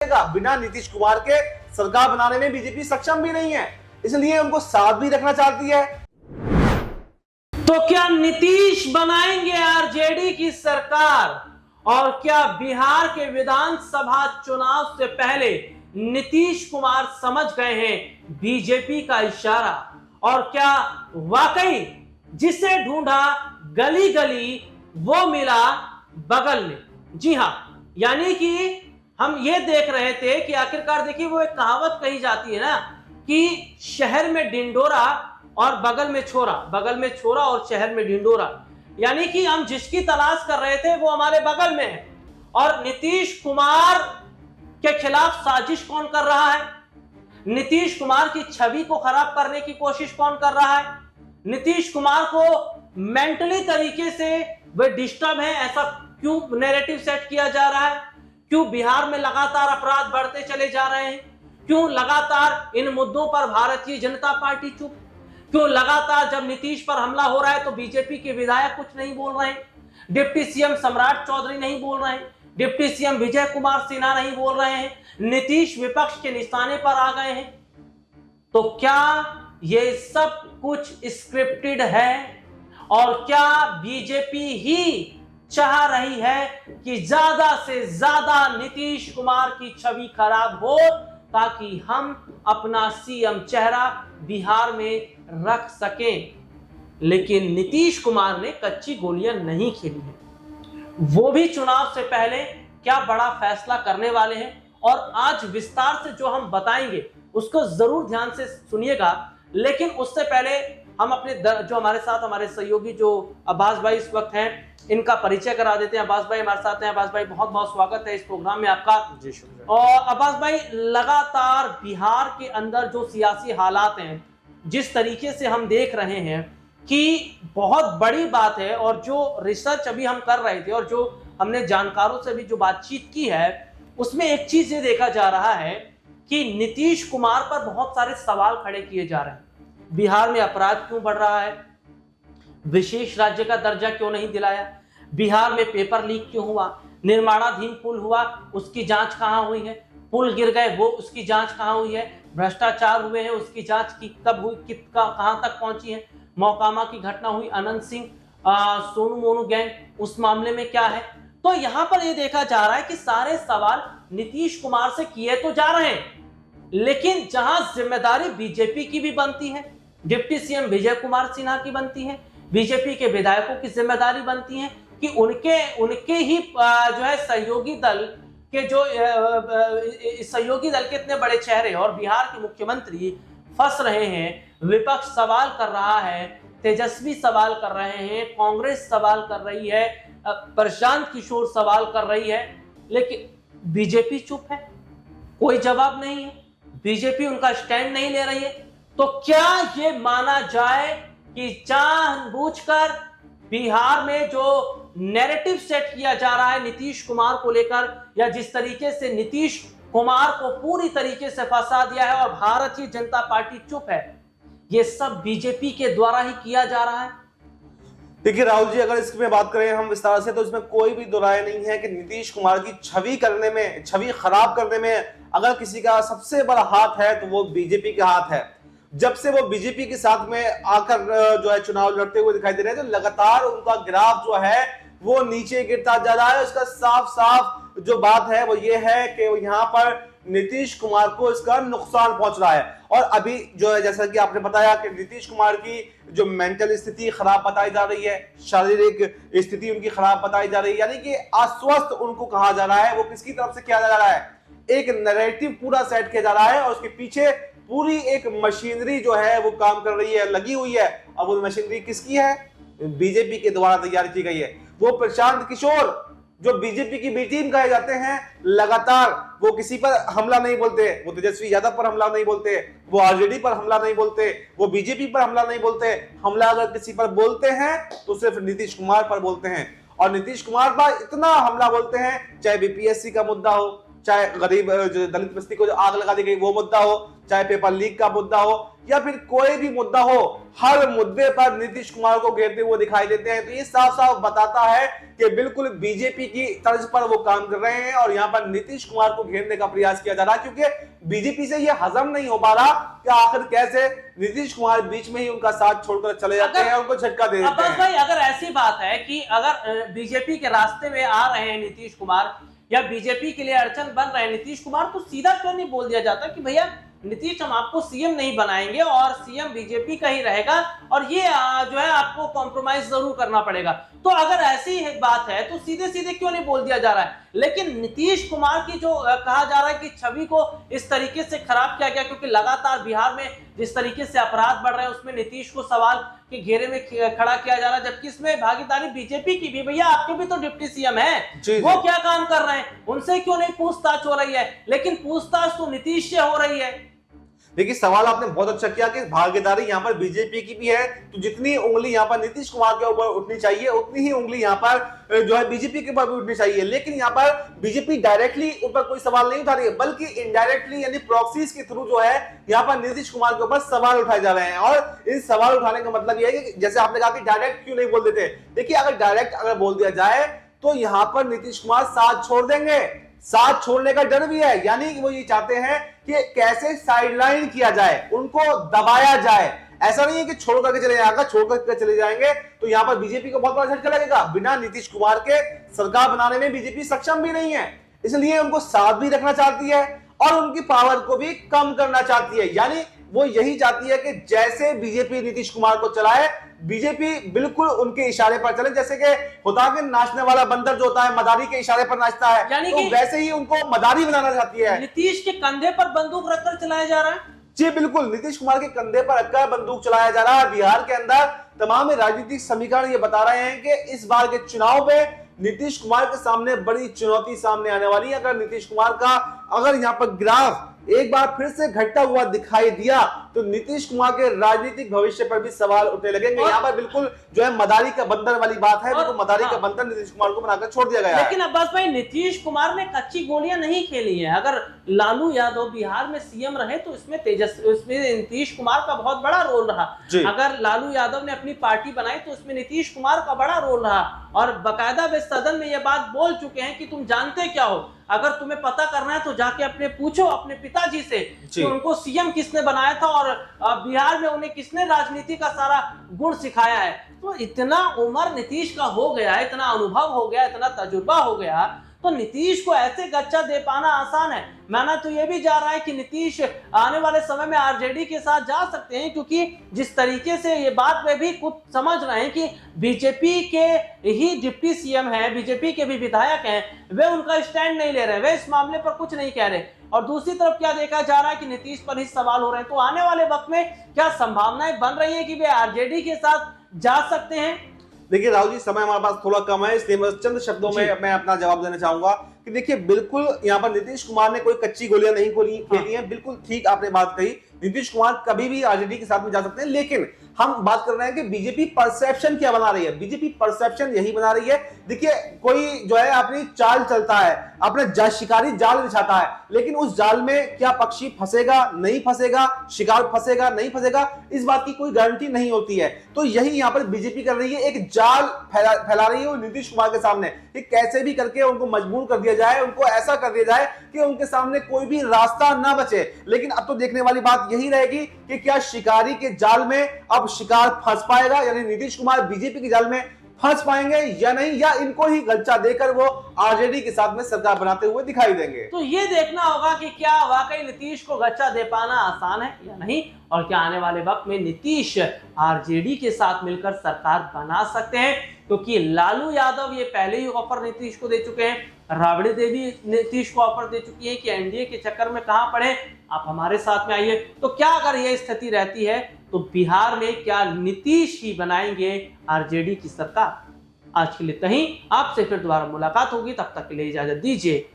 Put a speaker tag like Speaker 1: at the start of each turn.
Speaker 1: बिना नीतीश कुमार के सरकार बनाने में बीजेपी सक्षम भी नहीं है, इसलिए उनको साथ भी रखना चाहती है।
Speaker 2: तो क्या नीतीश बनाएंगे आरजेडी की सरकार? और क्या बिहार के विधानसभा चुनाव से पहले नीतीश कुमार समझ गए हैं बीजेपी का इशारा? और क्या वाकई जिसे ढूंढा गली गली वो मिला बगल में? जी हां, यानी कि हम ये देख रहे थे कि आखिरकार देखिए वो एक कहावत कही जाती है ना कि शहर में ढिंडोरा और बगल में छोरा और शहर में ढिंडोरा, यानी कि हम जिसकी तलाश कर रहे थे वो हमारे बगल में है। और नीतीश कुमार के खिलाफ साजिश कौन कर रहा है? नीतीश कुमार की छवि को खराब करने की कोशिश कौन कर रहा है? नीतीश कुमार को मेंटली तरीके से वे डिस्टर्ब है, ऐसा क्यों नैरेटिव सेट किया जा रहा है? क्यों बिहार में लगातार अपराध बढ़ते चले जा रहे हैं? क्यों लगातार इन मुद्दों पर भारतीय जनता पार्टी चुप? क्यों लगातार जब नीतीश पर हमला हो रहा है तो बीजेपी के विधायक कुछ नहीं बोल रहे हैं? डिप्टी सीएम सम्राट चौधरी नहीं बोल रहे हैं, डिप्टी सीएम विजय कुमार सिन्हा नहीं बोल रहे हैं, नीतीश विपक्ष के निशाने पर आ गए हैं। तो क्या ये सब कुछ स्क्रिप्टेड है? और क्या बीजेपी ही चाह रही है कि ज्यादा से ज्यादा नीतीश कुमार की छवि खराब हो ताकि हम अपना सीएम चेहरा बिहार में रख सकें? लेकिन नीतीश कुमार ने कच्ची गोलियां नहीं खेली है। वो भी चुनाव से पहले क्या बड़ा फैसला करने वाले हैं और आज विस्तार से जो हम बताएंगे उसको जरूर ध्यान से सुनिएगा। लेकिन उससे पहले हम अपने जो हमारे साथ हमारे सहयोगी जो अब्बास भाई इस वक्त हैं इनका परिचय करा देते हैं। अब्बास भाई हमारे साथ हैं। अब्बास भाई बहुत बहुत स्वागत है इस प्रोग्राम में आपका।
Speaker 1: जी शुक्रिया।
Speaker 2: और अब्बास भाई, लगातार बिहार के अंदर जो सियासी हालात हैं, जिस तरीके से हम देख रहे हैं कि बहुत बड़ी बात है, और जो रिसर्च अभी हम कर रहे थे और जो हमने जानकारों से भी जो बातचीत की है उसमें एक चीज ये देखा जा रहा है कि नीतीश कुमार पर बहुत सारे सवाल खड़े किए जा रहे हैं। बिहार में अपराध क्यों बढ़ रहा है? विशेष राज्य का दर्जा क्यों नहीं दिलाया? बिहार में पेपर लीक क्यों हुआ? निर्माणाधीन पुल हुआ, उसकी जांच कहां हुई है? पुल गिर गए, वो उसकी जांच कहां हुई है? भ्रष्टाचार हुए हैं, उसकी जांच की कब हुई, कहां तक पहुंची है? मोकामा की घटना हुई, अनंत सिंह सोनू मोनू गैंग, उस मामले में क्या है? तो यहां पर यह देखा जा रहा है कि सारे सवाल नीतीश कुमार से किए तो जा रहे हैं, लेकिन जहां जिम्मेदारी बीजेपी की भी बनती है, डिप्टी सीएम विजय कुमार सिन्हा की बनती है, बीजेपी के विधायकों की जिम्मेदारी बनती है कि उनके ही जो है सहयोगी दल के जो सहयोगी दल के इतने बड़े चेहरे और बिहार के मुख्यमंत्री फंस रहे हैं। विपक्ष सवाल कर रहा है, तेजस्वी सवाल कर रहे हैं, कांग्रेस सवाल कर रही है, प्रशांत किशोर सवाल कर रही है, लेकिन बीजेपी चुप है, कोई जवाब नहीं है, बीजेपी उनका स्टैंड नहीं ले रही है। तो क्या ये माना जाए कि जानबूझकर बिहार में जो नैरेटिव सेट किया जा रहा है नीतीश कुमार को लेकर, या जिस तरीके से नीतीश कुमार को पूरी तरीके से फंसा दिया है और भारतीय जनता पार्टी चुप है, ये सब बीजेपी के द्वारा ही किया जा रहा है?
Speaker 1: देखिए राहुल जी, अगर इसमें बात करें हम विस्तार से तो इसमें कोई भी दो राय नहीं है कि नीतीश कुमार की छवि खराब करने में अगर किसी का सबसे बड़ा हाथ है तो वो बीजेपी का हाथ है। जब से वो बीजेपी के साथ में आकर जो है चुनाव लड़ते हुए दिखाई दे रहे हैं, तो लगातार उनका ग्राफ जो है वो नीचे गिरता जा रहा है। उसका साफ साफ जो बात है वो ये है कि यहाँ पर नीतीश कुमार को इसका नुकसान पहुंच रहा है। और अभी जो है जैसा कि आपने बताया कि नीतीश कुमार की जो मेंटल स्थिति खराब बताई जा रही है, शारीरिक स्थिति उनकी खराब बताई जा रही है, यानी कि अस्वस्थ उनको कहा जा रहा है। वो किसकी तरफ से किया जा रहा है? एक नैरेटिव पूरा सेट किया जा रहा है और उसके पीछे पूरी एक मशीनरी जो है वो काम कर रही है, लगी हुई है। और वो मशीनरी किसकी है? बीजेपी के द्वारा तैयार की गई है। वो प्रशांत किशोर जो बीजेपी की बी टीम कहे जाते हैं, लगातार वो किसी पर हमला नहीं बोलते, वो तेजस्वी यादव पर हमला नहीं बोलते, वो आरजेडी पर हमला नहीं बोलते, वो बीजेपी पर हमला नहीं बोलते। हमला अगर किसी पर बोलते हैं तो सिर्फ नीतीश कुमार पर बोलते हैं। और नीतीश कुमार पर इतना हमला बोलते हैं, चाहे बीपीएससी का मुद्दा हो, चाहे गरीब जो दलित बस्ती को जो आग लगा दी गई वो मुद्दा हो, चाहे पेपर लीक का मुद्दा हो, या फिर कोई भी मुद्दा हो, हर मुद्दे पर नीतीश कुमार को घेरते हुए दिखाई देते हैं। तो ये साफ साफ बताता है कि बिल्कुल बीजेपी की तर्ज पर वो काम कर रहे हैं और यहाँ पर नीतीश कुमार को घेरने का प्रयास किया जा रहा है, क्योंकि बीजेपी से ये हजम नहीं हो पा रहा कि आखिर कैसे नीतीश कुमार बीच में ही उनका साथ छोड़कर चले जाते हैं, उनको झटका दे देते हैं।
Speaker 2: भाई अगर ऐसी बात है कि अगर बीजेपी के रास्ते में आ रहे हैं नीतीश कुमार या बीजेपी के लिए अड़चन बन रहे हैं नीतीश कुमार, तो सीधा क्यों नहीं बोल दिया जाता कि भैया नीतीश हम आपको सीएम नहीं बनाएंगे और सीएम बीजेपी का ही रहेगा और ये जो है आपको कॉम्प्रोमाइज जरूर करना पड़ेगा। तो अगर ऐसी ही बात है तो सीधे सीधे क्यों नहीं बोल दिया जा रहा है? लेकिन नीतीश कुमार की जो कहा जा रहा है कि छवि को इस तरीके से खराब किया गया, क्योंकि लगातार बिहार में जिस तरीके से अपराध बढ़ रहे हैं उसमें नीतीश को सवाल के घेरे में खड़ा किया जा रहा है, जबकि इसमें भागीदारी बीजेपी की भी। भैया आपके भी तो डिप्टी सीएम है, वो क्या काम कर रहे हैं, उनसे क्यों नहीं पूछताछ हो रही है? लेकिन पूछताछ तो नीतीश से हो रही है।
Speaker 1: देखिए सवाल आपने बहुत अच्छा किया कि भागीदारी यहाँ पर बीजेपी की भी है, तो जितनी उंगली यहाँ पर नीतीश कुमार के ऊपर उठनी चाहिए उतनी ही उंगली यहाँ पर जो है बीजेपी के ऊपर भी उठनी चाहिए। लेकिन यहाँ पर बीजेपी डायरेक्टली ऊपर कोई सवाल नहीं उठा रही है, बल्कि इनडायरेक्टली यानी प्रॉक्सीज के थ्रू जो है यहाँ पर नीतीश कुमार के ऊपर सवाल उठाए जा रहे हैं। और इन सवाल उठाने का मतलब यह है कि जैसे आपने कहा कि डायरेक्ट क्यों नहीं बोल देते, देखिए अगर डायरेक्ट अगर बोल दिया जाए तो यहाँ पर नीतीश कुमार साथ छोड़ देंगे, साथ छोड़ने का डर भी है, यानी कि वो ये चाहते हैं कि कैसे साइडलाइन किया जाए, उनको दबाया जाए। ऐसा नहीं है कि छोड़ करके चले जाएगा, छोड़ करके चले जाएंगे तो यहाँ पर बीजेपी को बहुत बड़ा झटका लगेगा। बिना नीतीश कुमार के सरकार बनाने में बीजेपी सक्षम भी नहीं है, इसलिए उनको साथ भी रखना चाहती है और उनकी पावर को भी कम करना चाहती है। यानी वो यही चाहती है कि जैसे बीजेपी नीतीश कुमार को चलाए, बीजेपी बिल्कुल उनके इशारे पर चले। जैसे कि होता है कि नाचने वाला बंदर जो होता है मदारी के इशारे पर नाचता है, तो वैसे ही उनको मदारी बनाना चाहती है।
Speaker 2: नीतीश के कंधे पर बंदूक रखकर चलाया जा रहा है।
Speaker 1: जी बिल्कुल, नीतीश कुमार के कंधे पर रखकर बंदूक चलाया जा रहा है। बिहार के अंदर तमाम राजनीतिक समीकरण ये बता रहे हैं कि इस बार के चुनाव में नीतीश कुमार के सामने बड़ी चुनौती सामने आने वाली है। अगर नीतीश कुमार का यहाँ पर ग्राफ एक बार फिर से घटता हुआ दिखाई दिया तो नीतीश कुमार के राजनीतिक भविष्य पर भी सवाल उठने लगेंगे। यहाँ पर बिल्कुल जो है मदारी का बंदर वाली बात है, बिल्कुल मदारी का बंदर नीतीश कुमार को बनाकर छोड़ दिया गया है।
Speaker 2: लेकिन अब्बास भाई नीतीश कुमार ने कच्ची गोलियां नहीं खेली है। अगर लालू यादव बिहार में सीएम रहे तो इसमें नीतीश कुमार का बहुत बड़ा रोल रहा। अगर लालू यादव ने अपनी पार्टी बनाई तो उसमें नीतीश कुमार का बड़ा रोल रहा और बाकायदा वे सदन में यह बात बोल चुके हैं कि तुम जानते क्या हो, अगर तुम्हें पता करना है तो जाके अपने पूछो अपने पिताजी से कि उनको सीएम किसने बनाया था और बिहार में उन्हें किसने राजनीति का सारा गुण सिखाया है। तो इतना उम्र नीतीश का हो गया है, इतना अनुभव हो गया, इतना तजुर्बा हो गया, तो नीतीश को ऐसे गच्चा दे पाना आसान है। माना तो ये भी जा रहा है कि नीतीश आने वाले समय में आरजेडी के साथ जा सकते हैं, क्योंकि जिस तरीके से ये बात वे भी खुद समझ रहे हैं कि बीजेपी के ही डिप्टी सीएम हैं, बीजेपी के भी विधायक हैं, वे उनका स्टैंड नहीं ले रहे, वे इस मामले पर कुछ नहीं कह रहे। और दूसरी तरफ क्या देखा जा रहा है कि नीतीश पर ही सवाल हो रहे हैं। तो आने वाले वक्त में क्या संभावनाएं बन रही है कि वे आरजेडी के साथ जा सकते हैं?
Speaker 1: देखिए राहुल जी, समय हमारे पास थोड़ा कम है, इसलिए मैं चंद शब्दों में मैं अपना जवाब देना चाहूंगा कि देखिए बिल्कुल यहाँ पर नीतीश कुमार ने कोई कच्ची गोलियां नहीं खेली हैं। बिल्कुल ठीक आपने बात कही, नीतीश कुमार कभी भी आरजेडी के साथ में जा सकते हैं। लेकिन हम बात कर रहे हैं कि बीजेपी परसेप्शन क्या बना रही है। बीजेपी परसेप्शन यही बना रही है, देखिए कोई जो है अपनी चाल चलता है, अपने शिकारी जाल बिछाता है, लेकिन उस जाल में क्या पक्षी फंसेगा नहीं फंसेगा, शिकार फंसेगा नहीं फंसेगा, इस बात की कोई गारंटी नहीं होती है। तो यही यहाँ पर बीजेपी कर रही है, एक जाल फैला रही है नीतीश कुमार के सामने कि कैसे भी करके उनको मजबूर कर दिया जाए, उनको ऐसा कर दिया जाए कि उनके सामने कोई भी रास्ता ना बचे। लेकिन अब तो देखने वाली बात यही रहेगी कि क्या शिकारी के जाल में अब शिकार फंस पाएगा, यानी नीतीश कुमार बीजेपी के जाल में फंस पाएंगे या नहीं, या इनको ही गलचा देकर वो आरजेडी के साथ में सरकार बनाते हुए दिखाई देंगे।
Speaker 2: तो ये देखना होगा कि क्या वाकई नीतीश को गच्चा दे पाना आसान है या नहीं, और क्या आने वाले वक्त में नीतीश आरजेडी के साथ मिलकर सरकार बना सकते हैं। क्योंकि लालू यादव ये पहले ही ऑफर नीतीश को दे चुके हैं, राबड़ी देवी नीतीश को ऑफर दे चुकी है कि एनडीए के चक्कर में कहां पड़े, आप हमारे साथ में आइए। तो क्या अगर यह स्थिति रहती है तो बिहार में क्या नीतीश ही बनाएंगे आरजेडी की सरकार? आज के लिए इतना ही, आपसे फिर दोबारा मुलाकात होगी, तब तक के लिए इजाजत दीजिए।